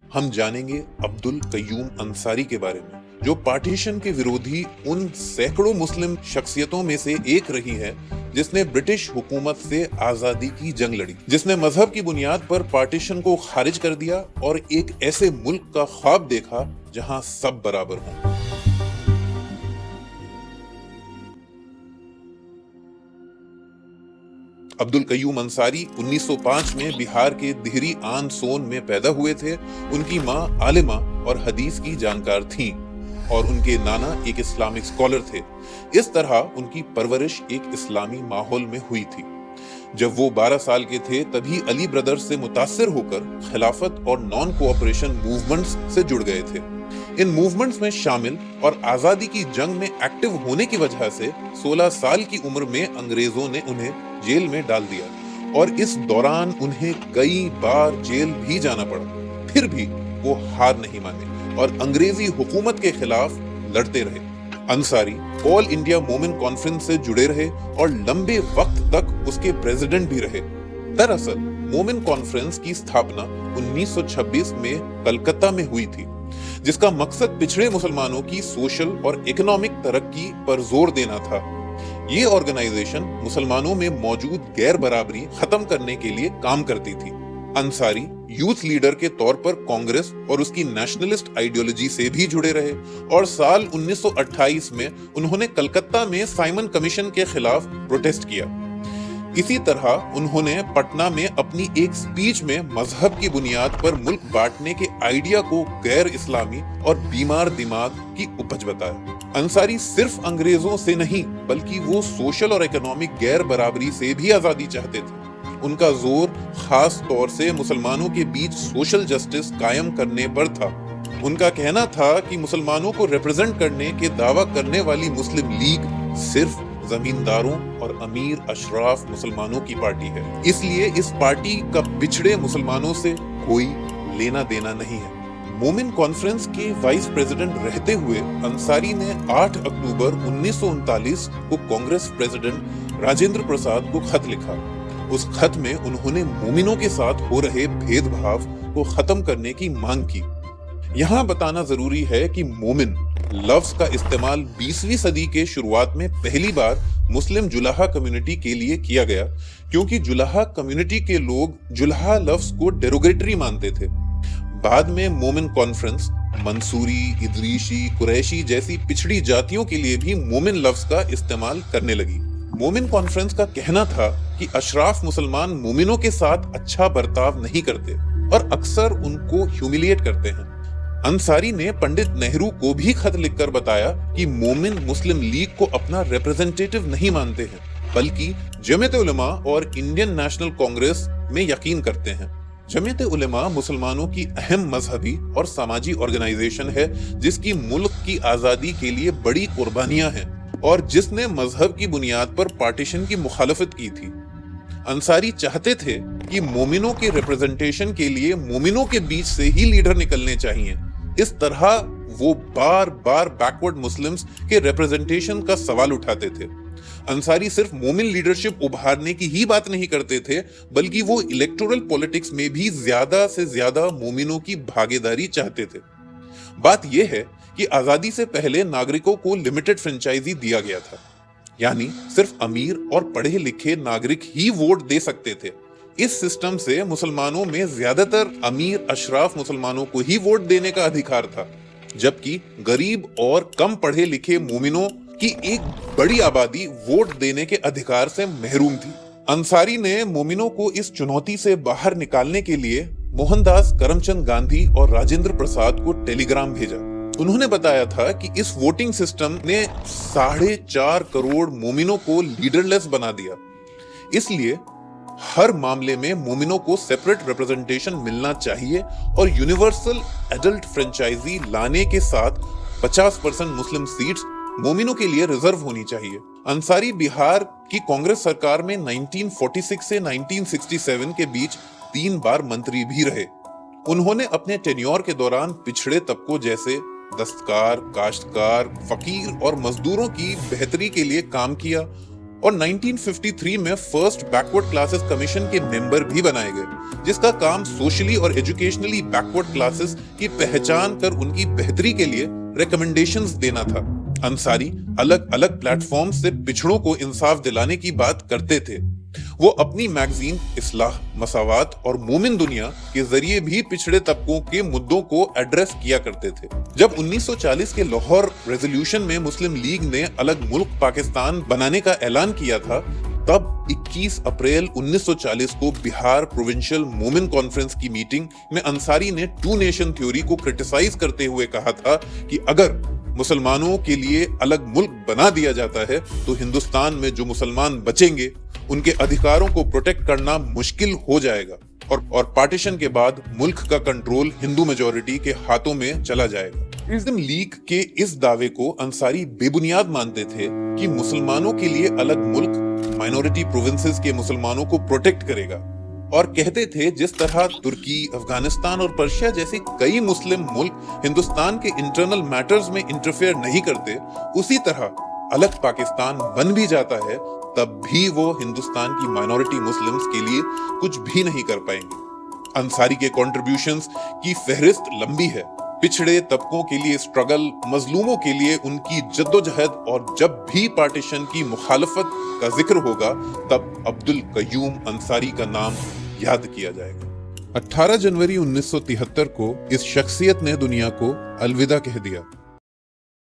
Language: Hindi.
हम जानेंगे अब्दुल कय्यूम अंसारी के बारे में, जो पार्टीशन के विरोधी उन सैकड़ों मुस्लिम शख्सियतों में से एक रही है जिसने ब्रिटिश हुकूमत से आजादी की जंग लड़ी, जिसने मजहब की बुनियाद पर पार्टीशन को खारिज कर दिया और एक ऐसे मुल्क का ख्वाब देखा जहां सब बराबर हों। अब्दुल कय्यूम अंसारी 1905 में बिहार के दिहरी आन सोन में पैदा हुए थे। उनकी मां आलिमा और हदीस की जानकार थीं और उनके नाना एक इस्लामिक स्कॉलर थे। इस तरह उनकी परवरिश एक इस्लामी माहौल में हुई थी। जब वो 12 साल के थे तभी अली ब्रदर्स से मुतासिर होकर खिलाफत और नॉन कोऑपरेशन मूवमेंट्स से जुड़ गए थे। इन मूवमेंट्स में शामिल और आजादी की जंग में एक्टिव होने की वजह से 16 साल की उम्र में अंग्रेजों ने उन्हें जेल में डाल दिया और इस दौरान उन्हें कई बार जेल भी जाना पड़ा। फिर भी वो हार नहीं माने और अंग्रेजी हुकूमत के खिलाफ लड़ते रहे। अंसारी ऑल इंडिया मोमिन कॉन्फ्रेंस से जुड़े रहे और लंबे वक्त तक उसके प्रेसिडेंट भी रहे। दरअसल मोमिन कॉन्फ्रेंस की स्थापना 1926 में कलकत्ता में हुई थी, जिसका मकसद पिछड़े मुसलमानों की सोशल और इकोनॉमिक तरक्की पर जोर देना था। ये ऑर्गेनाइजेशन मुसलमानों में मौजूद गैर बराबरी खत्म करने के लिए काम करती थी। अंसारी यूथ लीडर के तौर पर कांग्रेस और उसकी नेशनलिस्ट आइडियोलॉजी से भी जुड़े रहे और साल 1928 में उन्होंने कलकत्ता में साइमन कमीशन के खिलाफ प्रोटेस्ट किया। इसी तरह उन्होंने पटना में अपनी एक स्पीच में मजहब की बुनियाद पर मुल्क बांटने के आइडिया को गैर इस्लामी और बीमार दिमाग की उपज बताया। अंसारी सिर्फ अंग्रेजों से नहीं बल्कि वो सोशल और इकोनॉमिक गैर बराबरी से भी आजादी चाहते थे। उनका जोर खास तौर से मुसलमानों के बीच सोशल जस्टिस कायम करने पर था। उनका कहना था कि मुसलमानों को रिप्रेजेंट करने के दावा करने वाली मुस्लिम लीग सिर्फ जमींदारों और अमीर अशराफ मुसलमानों की पार्टी है, इसलिए इस पार्टी का पिछड़े मुसलमानों से कोई लेना देना नहीं है। मोमिन कॉन्फ्रेंस के वाइस प्रेसिडेंट रहते हुए अंसारी ने 8 अक्टूबर 1939 को कांग्रेस प्रेसिडेंट राजेंद्र प्रसाद को खत लिखा। उस खत में उन्होंने मोमिनों के साथ हो रहे भेदभाव को खत्म करने की मांग की। यहाँ बताना जरूरी है कि मोमिन लफ्ज का इस्तेमाल 20वीं सदी के शुरुआत में पहली बार मुस्लिम जुलाहा कम्युनिटी के लिए किया गया, क्योंकि जुलाहा कम्युनिटी के लोग जुलाहा लफ्ज को डेरोगेटरी मानते थे। बाद में मोमिन कॉन्फ्रेंस मंसूरी, इदरीशी, कुरैशी जैसी पिछड़ी जातियों के लिए भी मोमिन लफ्ज का इस्तेमाल करने लगी। मोमिन कॉन्फ्रेंस का कहना था कि अशराफ मुसलमान मोमिनों के साथ अच्छा बर्ताव नहीं करते और अक्सर उनको ह्यूमिलिएट करते हैं। अंसारी ने पंडित नेहरू को भी खत लिखकर बताया कि मोमिन मुस्लिम लीग को अपना रिप्रेजेंटेटिव नहीं मानते हैं, बल्कि जमीयत उलमा और इंडियन नेशनल कांग्रेस में यकीन करते हैं। जमीयत उलमा मुसलमानों की अहम मजहबी और सामाजिक ऑर्गेनाइजेशन है, जिसकी मुल्क की आजादी के लिए बड़ी कुर्बानियां हैं और जिसने मजहब की बुनियाद पर पार्टीशन की मुखालफत की थी। अंसारी चाहते थे कि मोमिनों के रिप्रेजेंटेशन के लिए मोमिनों के बीच से ही लीडर निकलने चाहिए। इस तरह वो बार बार बैकवर्ड मुस्लिम्स के रिप्रेजेंटेशन का सवाल उठाते थे। अंसारी सिर्फ मोमिन लीडरशिप उभारने की ही बात नहीं करते थे, बल्कि वो इलेक्टोरल पॉलिटिक्स में भी ज्यादा से ज्यादा मोमिनों की भागीदारी चाहते थे। बात यह है कि आजादी से पहले नागरिकों को लिमिटेड फ्रेंचाइजी दिया गया था, यानी सिर्फ अमीर और पढ़े लिखे नागरिक ही वोट दे सकते थे। इस सिस्टम से मुसलमानों में ज्यादातर अमीर अशराफ मुसलमानों को ही वोट देने का अधिकार था, जबकि गरीब और कम पढ़े लिखे मोमिनों की एक बड़ी आबादी वोट देने के अधिकार से महरूम थी। अंसारी ने मोमिनों को इस चुनौती से बाहर निकालने के लिए मोहनदास करमचंद गांधी और राजेंद्र प्रसाद को टेलीग्राम भेजा। उन्होंने बताया था कि इस वोटिंग सिस्टम ने 4.5 करोड़ मोमिनों को लीडरलेस बना दिया, इसलिए हर मामले में मोमिनों को सेपरेट रिप्रेजेंटेशन मिलना चाहिए और यूनिवर्सल एडल्ट फ्रेंचाइजी लाने के साथ 50% मुस्लिम सीट्स मोमिनों के लिए रिजर्व होनी चाहिए। अंसारी बिहार की कांग्रेस सरकार में 1946 से 1967 के बीच 3 बार मंत्री भी रहे। उन्होंने अपने टेन्योर के दौरान पिछड़े तबकों जैसे दस्तकार, काश्तकार, फकीर और मजदूरों की बेहतरी के लिए काम किया और 1953 में फर्स्ट बैकवर्ड क्लासेस कमीशन के मेंबर भी बनाए गए, जिसका काम सोशली और एजुकेशनली बैकवर्ड क्लासेस की पहचान कर उनकी बेहतरी के लिए रिकमेंडेशंस देना था। अंसारी अलग अलग प्लेटफॉर्म से पिछड़ों को इंसाफ दिलाने की बात करते थे। वो अपनी मैगजीन इस्लाह, मसावात और मोमिन दुनिया के जरिए भी पिछड़े तबकों के मुद्दों को एड्रेस किया करते थे। जब 1940 के लाहौर रेजोल्यूशन में मुस्लिम लीग ने अलग मुल्क पाकिस्तान बनाने का ऐलान किया था, तब 21 अप्रैल 1940 को बिहार प्रोविंशियल मोमिन कॉन्फ्रेंस की मीटिंग में अंसारी ने टू नेशन थ्योरी को क्रिटिसाइज करते हुए कहा था कि अगर मुसलमानों के लिए अलग मुल्क बना दिया जाता है तो हिंदुस्तान में जो मुसलमान बचेंगे उनके अधिकारों को प्रोटेक्ट करना मुश्किल हो जाएगा और पार्टीशन के बाद मुल्क का कंट्रोल हिंदू मेजॉरिटी के हाथों में चला जाएगा। मुस्लिम लीग के इस दावे को अंसारी बेबुनियाद मानते थे कि मुसलमानों के लिए अलग मुल्क माइनॉरिटी प्रोविंसेस के मुसलमानों को प्रोटेक्ट करेगा, और कहते थे जिस तरह तुर्की, अफगानिस्तान और पर्शिया जैसे कई मुस्लिम मुल्क हिंदुस्तान के इंटरनल मैटर्स में इंटरफेयर नहीं करते, उसी तरह अलग पाकिस्तान बन भी जाता है तब भी वो हिंदुस्तान की माइनॉरिटी मुस्लिम्स के लिए कुछ भी नहीं कर पाएंगे। अंसारी के कंट्रीब्यूशंस की फहरिस्त लंबी है। पिछड़े तबकों के लिए स्ट्रगल, मजलूमों के लिए उनकी जद्दोजहद, और जब भी पार्टीशन की मुखालफत का जिक्र होगा तब अब्दुल कयूम अंसारी का नाम याद किया जाएगा। 18 जनवरी 1973 को इस शख्सियत ने दुनिया को अलविदा कह दिया।